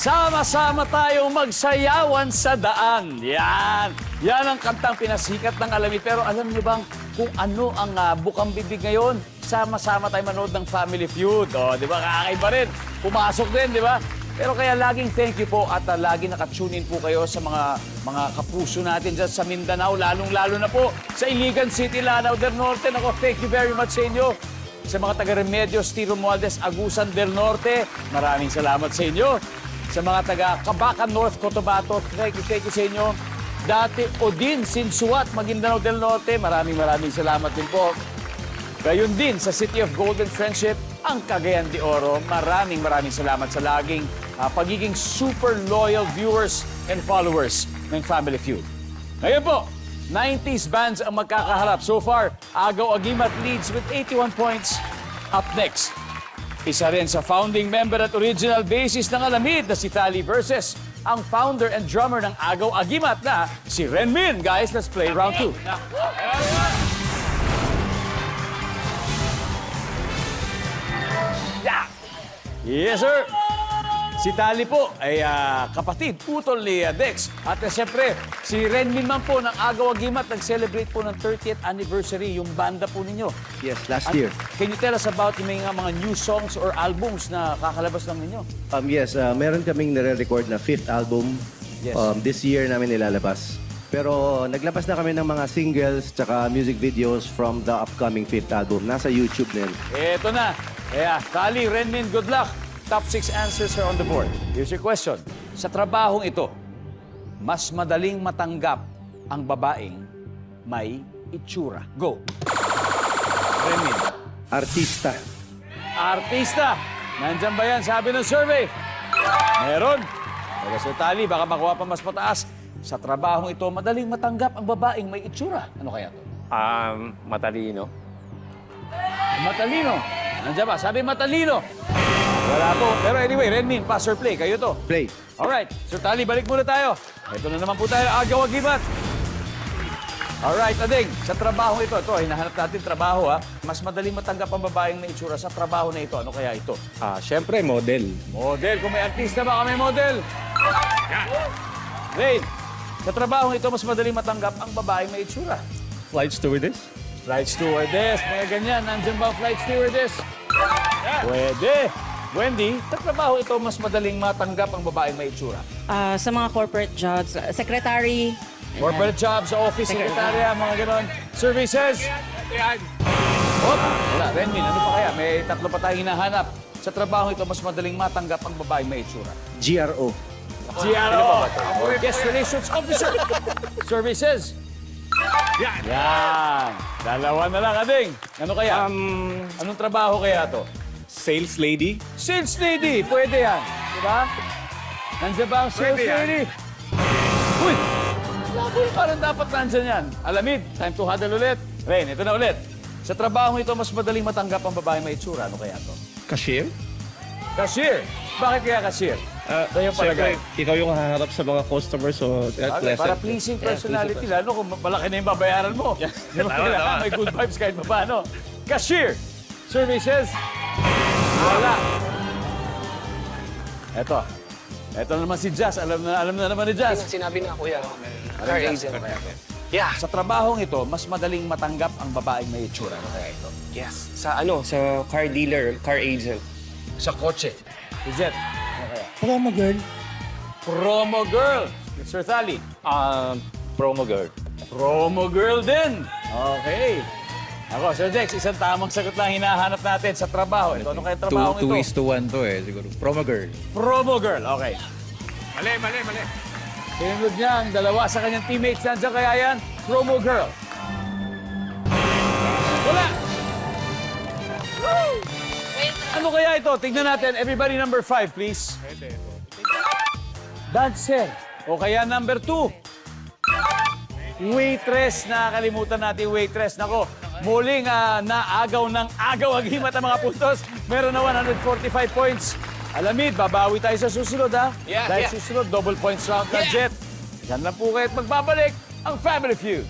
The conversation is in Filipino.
Sama-sama tayong magsayawan sa daan. Yan. Yan ang kantang pinasikat ng Alamid. Pero alam niyo bang kung ano ang bukang bibig ngayon? Sama-sama tayo manood ng Family Feud. O, di ba? Kakaiba rin. Pumasok din, di ba? Pero kaya laging thank you po at laging nakatune in po kayo sa mga kapuso natin dyan sa Mindanao, lalong-lalo na po sa Iligan City, Lanao del Norte. Ako, thank you very much sa inyo. Sa mga taga-Remedios, Tiro Mualdez, Agusan del Norte, maraming salamat sa inyo. Sa mga taga-Cabacan North, Cotabato, thank you sa inyo. Dati Odin, Sinsuat, Maguindanao del Norte, maraming salamat din po. Gayon din sa City of Golden Friendship, ang Cagayan de Oro. Maraming salamat sa laging pagiging super loyal viewers and followers ng Family Feud. Ngayon po, 90s bands ang magkakaharap. So far, Agaw Agimat leads with 81 points. Up next, isa rin sa founding member at original bassist ng Alamid na si Tali versus ang founder and drummer ng Agaw Agimat na si Renmin. Guys, let's play round 2. Yes, sir. Si Tali po ay kapatid, utol ni Dex. At siyempre, si Renmin man po ng Agaw Agimat nag-celebrate po ng 30th anniversary yung banda po ninyo. Yes, last year. Can you tell us about yung mga new songs or albums na kakalabas lang ninyo? Yes, meron kaming nire-record na 5th album. Yes. This year namin nilalabas. Pero naglabas na kami ng mga singles tsaka music videos from the upcoming 5th album. Nasa YouTube din. Eto na. Kaya, Tali, Renmin, good luck. Top 6 answers are on the board. Here's your question. Sa trabahong ito, mas madaling matanggap ang babaeng may itsura. Go. Renmin. Artista. Artista. Nandyan ba yan? Sabi ng survey. Meron. Pero sa Tali, baka makuha pa mas mataas. Sa trabahong ito, madaling matanggap ang babaeng may itsura. Ano kaya to? Matalino. Matalino. Nandiyan ba? Sabi matalino. Wala po. Pero anyway, Renmin, pass or play. Kayo to. Play. Alright. Sir Tali, balik muna tayo. Ito na naman po tayo. Agaw Agimat. Alright, Ading. Sa trabaho ito, hinahanap natin trabaho, ha? Mas madaling matanggap ang babaeng may itsura sa trabaho na ito. Ano kaya ito? Siyempre, model. Model. Kung may artista ba kami model? Rain. Sa trabaho ito, mas madaling matanggap ang babaeng may itsura. Flight stewardess. Flight stewardess. Mga ganyan. Nandiyan ba ang flight stewardess? Pwede. Wendy, sa trabaho ito, mas madaling matanggap ang babaeng may itsura. Sa mga corporate jobs, secretary. Corporate job, sa office, sekretarya, mga ganon. Services. Hop, wala. Renmin, ano pa kaya? May tatlo pa tayong hinahanap. Sa trabaho ito, mas madaling matanggap ang babaeng may itsura. GRO. GRO. Guest Relations Officer. Services. Yan. Dalawa na lang, Ading. Ano kaya? Anong trabaho kaya to? Sales lady. Sales lady. Pwede yan. Diba? Nandiyan ba ang sales lady? Uy! Labol, parang dapat nandiyan yan. Alamid, time to huddle ulit. Rain, ito na ulit. Sa trabaho ito, mas madaling matanggap ang babae may itsura. Ano kaya to? Cashier. Cashier. Bakit kaya cashier? Tayo palagay. Ikaw yung haharap sa mga customers so Para pleasing personality, lalo kung malaki na yung babayaran mo. Di ba kailangan may good vibes kahit pa paano? Cashier. Services. Wala. Eto naman si Jazz. Alam na naman ni Jazz. Sinabi na, kuya. Car agent. Yeah. Sa trabahong ito, mas madaling matanggap ang babaeng may itsura. Ano kaya ito? Yes. Sa car dealer, car agent. Sa kotse. Si Jet. Ano kaya? Promo girl. Promo girl. Sir Thali. Promo girl. Promo girl din. Okay. Ako, Sir Dex, isang tamang sagot lang hinahanap natin sa trabaho. Ito, ano kaya trabaho ito? 2:1 to siguro. Promo girl. Promo girl, okay. Mali. Sinunod niya ang dalawa sa kanyang teammates. Nandiyan kaya yan? Promo girl. Wala! Ano kaya ito? Tingnan natin. Everybody number 5, please. Dancer. O kaya number 2. Waitress. Nakakalimutan natin yung waitress. Nako, muling naagaw ng Agaw Agimat ang mga puntos. Meron na 145 points. Alamid, babawi tayo sa susunod, ha? Yeah, Dahil yeah. susunod, double points round na Jet. Yan lang po kayo at magbabalik ang Family Feud.